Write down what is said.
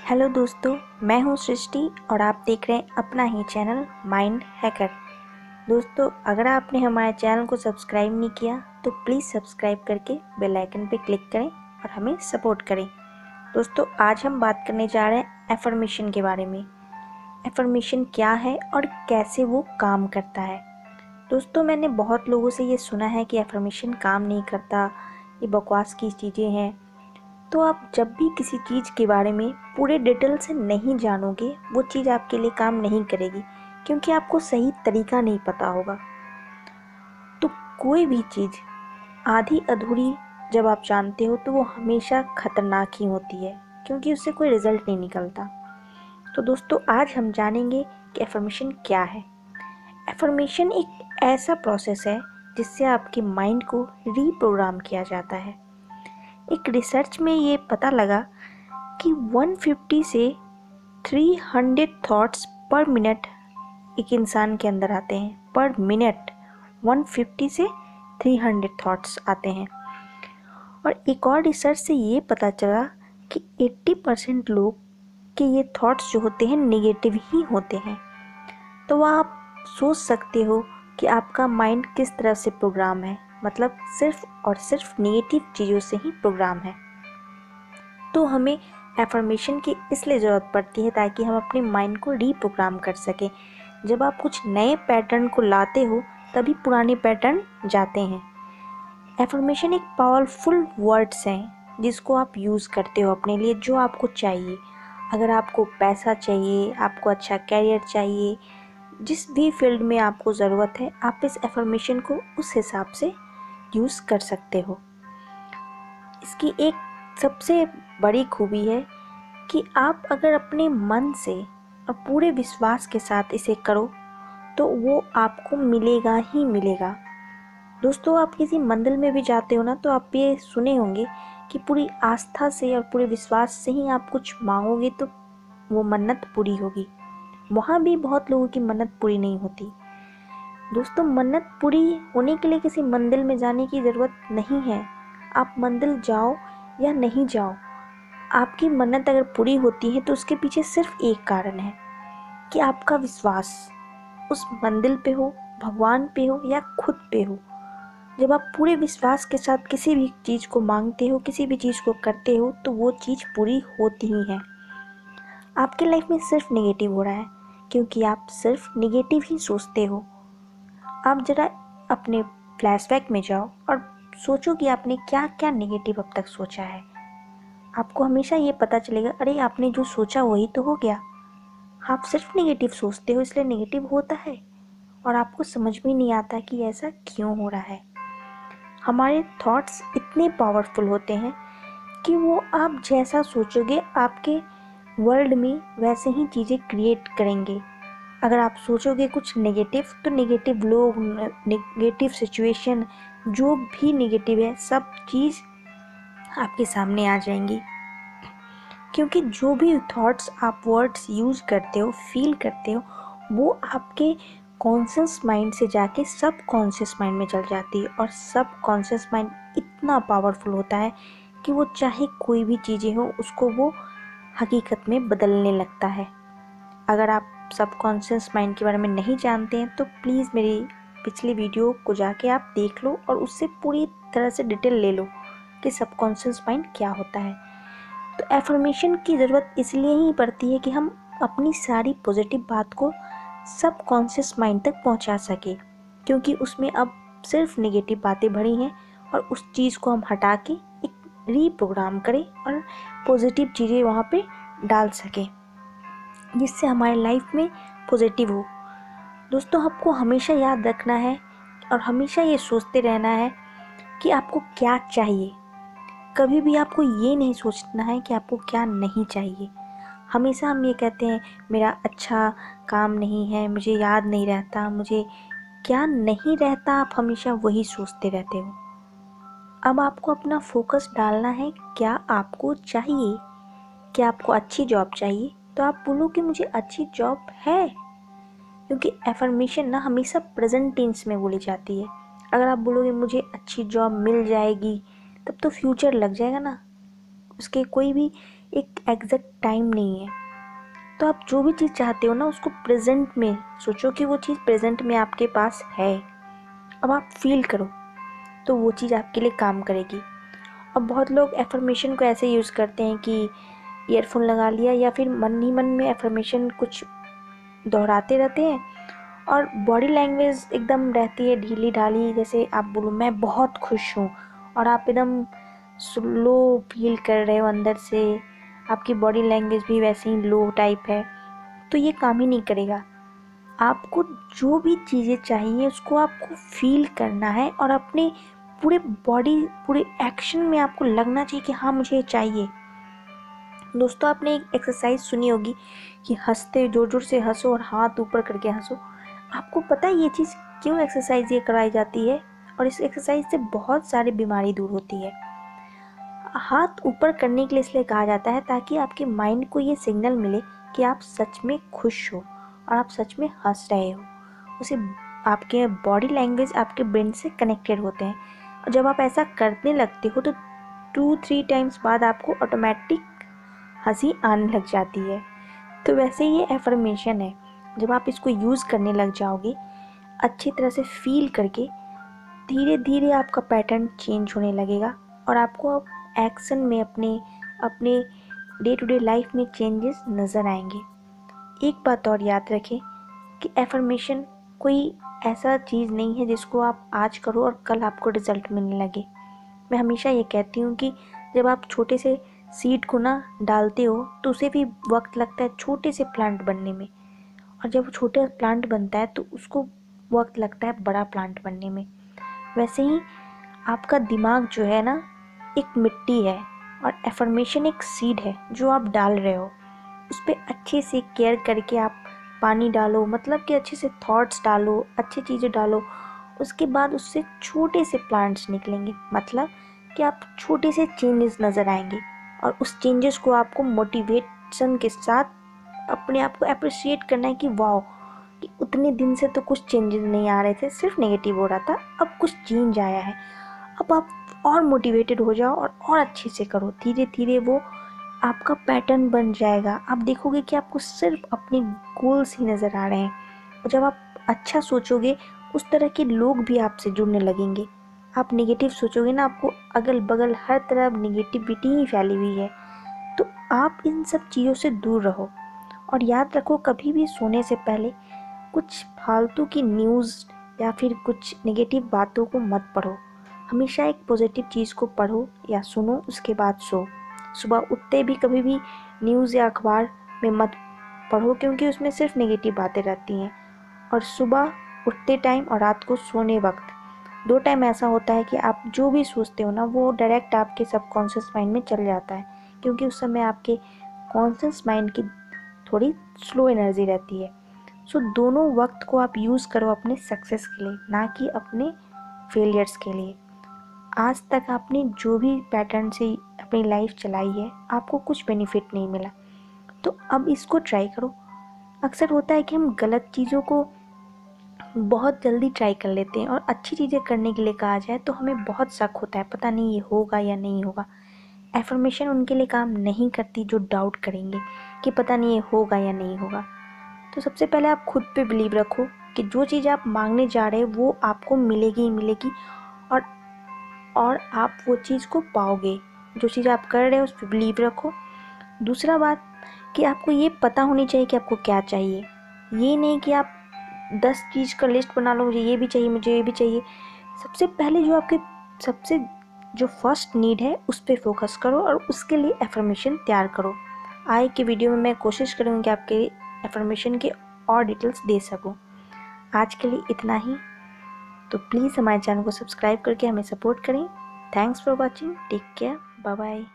Hello दोस्तों, मैं हूं सृष्टि और आप देख रहे हैं अपना ही चैनल माइंड हैकर। दोस्तों, अगर आपने हमारे चैनल को सब्सक्राइब नहीं किया तो प्लीज़ सब्सक्राइब करके बेल आइकन पर क्लिक करें और हमें सपोर्ट करें। दोस्तों, आज हम बात करने जा रहे हैं एफर्मेशन के बारे में। एफर्मेशन क्या है और कैसे वो काम करता है। दोस्तों, मैंने बहुत लोगों से ये सुना है कि एफर्मेशन काम नहीं करता, ये बकवास की चीज़ें हैं। तो आप जब भी किसी चीज़ के बारे में पूरे डिटेल से नहीं जानोगे, वो चीज़ आपके लिए काम नहीं करेगी, क्योंकि आपको सही तरीका नहीं पता होगा। तो कोई भी चीज़ आधी अधूरी जब आप जानते हो तो वो हमेशा खतरनाक ही होती है, क्योंकि उससे कोई रिजल्ट नहीं निकलता। तो दोस्तों, आज हम जानेंगे कि एफर्मेशन क्या है। एफर्मेशन एक ऐसा प्रोसेस है जिससे आपके माइंड को रीप्रोग्राम किया जाता है। एक रिसर्च में ये पता लगा कि 150 से 300 थॉट्स पर मिनट एक इंसान के अंदर आते हैं। पर मिनट 150 से 300 थॉट्स आते हैं। और एक और रिसर्च से ये पता चला कि 80% लोग के ये थॉट्स जो होते हैं नेगेटिव ही होते हैं। तो आप सोच सकते हो कि आपका माइंड किस तरह से प्रोग्राम है, मतलब सिर्फ और सिर्फ नेगेटिव चीज़ों से ही प्रोग्राम है। तो हमें एफर्मेशन की इसलिए ज़रूरत पड़ती है ताकि हम अपने माइंड को रीप्रोग्राम कर सकें। जब आप कुछ नए पैटर्न को लाते हो तभी पुराने पैटर्न जाते हैं। एफर्मेशन एक पावरफुल वर्ड्स हैं जिसको आप यूज़ करते हो अपने लिए, जो आपको चाहिए। अगर आपको पैसा चाहिए, आपको अच्छा कैरियर चाहिए, जिस भी फील्ड में आपको ज़रूरत है, आप इस एफर्मेशन को उस हिसाब से यूज़ कर सकते हो। इसकी एक सबसे बड़ी खूबी है कि आप अगर अपने मन से और पूरे विश्वास के साथ इसे करो तो वो आपको मिलेगा ही मिलेगा। दोस्तों, आप किसी मंदिर में भी जाते हो ना, तो आप ये सुने होंगे कि पूरी आस्था से और पूरे विश्वास से ही आप कुछ मांगोगे तो वो मन्नत पूरी होगी। वहाँ भी बहुत लोगों की मन्नत पूरी नहीं होती। दोस्तों, मन्नत पूरी होने के लिए किसी मंदिर में जाने की ज़रूरत नहीं है। आप मंदिर जाओ या नहीं जाओ, आपकी मन्नत अगर पूरी होती है तो उसके पीछे सिर्फ एक कारण है कि आपका विश्वास उस मंदिर पे हो, भगवान पे हो या खुद पे हो। जब आप पूरे विश्वास के साथ किसी भी चीज़ को मांगते हो, किसी भी चीज़ को करते हो, तो वो चीज़ पूरी होती ही है। आपके लाइफ में सिर्फ नेगेटिव हो रहा है क्योंकि आप सिर्फ नेगेटिव ही सोचते हो। आप ज़रा अपने फ्लैशबैक में जाओ और सोचो कि आपने क्या क्या नेगेटिव अब तक सोचा है। आपको हमेशा ये पता चलेगा, अरे आपने जो सोचा वही तो हो गया। आप सिर्फ नेगेटिव सोचते हो, इसलिए नेगेटिव होता है और आपको समझ में नहीं आता कि ऐसा क्यों हो रहा है। हमारे थॉट्स इतने पावरफुल होते हैं कि वो आप जैसा सोचोगे आपके वर्ल्ड में वैसे ही चीज़ें क्रिएट करेंगे। अगर आप सोचोगे कुछ नेगेटिव तो नेगेटिव लोग, नेगेटिव सिचुएशन, जो भी नेगेटिव है, सब चीज़ आपके सामने आ जाएंगी। क्योंकि जो भी थॉट्स आप वर्ड्स यूज़ करते हो, फील करते हो, वो आपके कॉन्शियस माइंड से जाके सब कॉन्शियस माइंड में चल जाती है। और सब कॉन्शियस माइंड इतना पावरफुल होता है कि वो चाहे कोई भी चीज़ें हो उसको वो हकीकत में बदलने लगता है। अगर आप सब कॉन्शियस माइंड के बारे में नहीं जानते हैं तो प्लीज़ मेरी पिछली वीडियो को जाके आप देख लो और उससे पूरी तरह से डिटेल ले लो कि सब कॉन्शियस माइंड क्या होता है। तो एफर्मेशन की ज़रूरत इसलिए ही पड़ती है कि हम अपनी सारी पॉजिटिव बात को सब कॉन्शियस माइंड तक पहुंचा सके, क्योंकि उसमें अब सिर्फ नेगेटिव बातें भरी हैं और उस चीज़ को हम हटा के एक रीप्रोग्राम करें और पॉजिटिव चीज़ें वहाँ पे डाल सकें, जिससे हमारे लाइफ में पॉजिटिव हो। दोस्तों, आपको हमेशा याद रखना है और हमेशा ये सोचते रहना है कि आपको क्या चाहिए। कभी भी आपको ये नहीं सोचना है कि आपको क्या नहीं चाहिए। हमेशा हम ये कहते हैं, मेरा अच्छा काम नहीं है, मुझे याद नहीं रहता, मुझे क्या नहीं रहता, आप हमेशा वही सोचते रहते हो। अब आपको अपना फोकस डालना है, क्या आपको चाहिए। क्या आपको अच्छी जॉब चाहिए तो आप बोलो कि मुझे अच्छी जॉब है, क्योंकि एफर्मेशन ना हमेशा प्रेजेंट टेंस में बोली जाती है। अगर आप बोलोगे मुझे अच्छी जॉब मिल जाएगी, तब तो फ्यूचर लग जाएगा ना, उसके कोई भी एक एग्जैक्ट टाइम नहीं है। तो आप जो भी चीज़ चाहते हो ना, उसको प्रेजेंट में सोचो कि वो चीज़ प्रेजेंट में आपके पास है। अब आप फील करो तो वो चीज़ आपके लिए काम करेगी। अब बहुत लोग एफर्मेशन को ऐसे यूज़ करते हैं कि ईयरफोन लगा लिया या फिर मन ही मन में एफर्मेशन कुछ दोहराते रहते हैं और बॉडी लैंग्वेज एकदम रहती है ढीली ढाली। जैसे आप बोलो मैं बहुत खुश हूँ और आप एकदम स्लो फील कर रहे हो अंदर से, आपकी बॉडी लैंग्वेज भी वैसे ही लो टाइप है, तो ये काम ही नहीं करेगा। आपको जो भी चीज़ें चाहिए उसको आपको फील करना है और अपने पूरे बॉडी पूरे एक्शन में आपको लगना चाहिए कि हाँ मुझे ये चाहिए। दोस्तों आपने एक एक्सरसाइज सुनी होगी कि हंसते जोर जोर से हंसो और हाथ ऊपर करके हंसो। आपको पता है ये चीज़ क्यों एक्सरसाइज ये कराई जाती है? और इस एक्सरसाइज से बहुत सारी बीमारी दूर होती है। हाथ ऊपर करने के लिए इसलिए कहा जाता है ताकि आपके माइंड को ये सिग्नल मिले कि आप सच में खुश हो और आप सच में हंस रहे हो। उसे आपके बॉडी लैंग्वेज आपके ब्रेन से कनेक्टेड होते हैं और जब आप ऐसा करने लगते हो तो 2-3 टाइम्स बाद आपको ऑटोमेटिक हंसी आने लग जाती है। तो वैसे ये एफर्मेशन है, जब आप इसको यूज़ करने लग जाओगे अच्छी तरह से फील करके, धीरे धीरे आपका पैटर्न चेंज होने लगेगा और आपको अब एक्शन में अपने डे टू डे लाइफ में चेंजेस नज़र आएंगे। एक बात और याद रखें कि एफर्मेशन कोई ऐसा चीज़ नहीं है जिसको आप आज करो और कल आपको रिज़ल्ट मिलने लगे। मैं हमेशा ये कहती हूँ कि जब आप छोटे से सीड को ना डालते हो तो उसे भी वक्त लगता है छोटे से प्लांट बनने में, और जब वो छोटा प्लांट बनता है तो उसको वक्त लगता है बड़ा प्लांट बनने में। वैसे ही आपका दिमाग जो है ना एक मिट्टी है और एफर्मेशन एक सीड है जो आप डाल रहे हो। उस पर अच्छे से केयर करके आप पानी डालो, मतलब कि अच्छे से थॉट्स डालो, अच्छी चीज़ें डालो, उसके बाद उससे छोटे से प्लांट्स निकलेंगे। मतलब कि आप छोटे से चेंजेस नज़र आएंगे और उस चेंजेस को आपको मोटिवेशन के साथ अपने आप को अप्रिशिएट करना है कि वाह कि उतने दिन से तो कुछ चेंजेस नहीं आ रहे थे, सिर्फ नेगेटिव हो रहा था, अब कुछ चेंज आया है। अब आप और मोटिवेटेड हो जाओ और अच्छे से करो। धीरे धीरे वो आपका पैटर्न बन जाएगा। आप देखोगे कि आपको सिर्फ अपने गोल्स ही नज़र आ रहे हैं और जब आप अच्छा सोचोगे उस तरह के लोग भी आपसे जुड़ने लगेंगे। आप नेगेटिव सोचोगे ना, आपको अगल बगल हर तरफ नेगेटिविटी ही फैली हुई है। तो आप इन सब चीज़ों से दूर रहो और याद रखो कभी भी सोने से पहले कुछ फालतू की न्यूज़ या फिर कुछ नेगेटिव बातों को मत पढ़ो। हमेशा एक पॉजिटिव चीज़ को पढ़ो या सुनो, उसके बाद सो। सुबह उठते भी कभी भी न्यूज़ या अखबार में मत पढ़ो क्योंकि उसमें सिर्फ नेगेटिव बातें रहती हैं। और सुबह उठते टाइम और रात को सोने वक्त 2 टाइम ऐसा होता है कि आप जो भी सोचते हो ना वो डायरेक्ट आपके सबकॉन्शियस माइंड में चल जाता है, क्योंकि उस समय आपके कॉन्शियस माइंड की थोड़ी स्लो एनर्जी रहती है। सो दोनों वक्त को आप यूज़ करो अपने सक्सेस के लिए, ना कि अपने फेलियर्स के लिए। आज तक आपने जो भी पैटर्न से अपनी लाइफ चलाई है आपको कुछ बेनिफिट नहीं मिला, तो अब इसको ट्राई करो। अक्सर होता है कि हम गलत चीज़ों को बहुत जल्दी ट्राई कर लेते हैं और अच्छी चीज़ें करने के लिए कहा जाए तो हमें बहुत शक होता है, पता नहीं ये होगा या नहीं होगा। एफर्मेशन उनके लिए काम नहीं करती जो डाउट करेंगे कि पता नहीं ये होगा या नहीं होगा। तो सबसे पहले आप खुद पे बिलीव रखो कि जो चीज़ आप मांगने जा रहे हैं वो आपको मिलेगी ही मिलेगी और आप वो चीज़ को पाओगे। जो चीज़ आप कर रहे हो उस पर बिलीव रखो। दूसरा बात कि आपको ये पता होनी चाहिए कि आपको क्या चाहिए। ये नहीं कि आप 10 चीज़ का लिस्ट बना लो, मुझे ये भी चाहिए, मुझे ये भी चाहिए। सबसे पहले जो आपके सबसे जो फर्स्ट नीड है उस पर फोकस करो और उसके लिए एफर्मेशन तैयार करो। आगे के वीडियो में मैं कोशिश करूँगी कि आपके एफर्मेशन के और डिटेल्स दे सकूँ। आज के लिए इतना ही। तो प्लीज़ हमारे चैनल को सब्सक्राइब करके हमें सपोर्ट करें। Thanks for watching, take care, bye bye.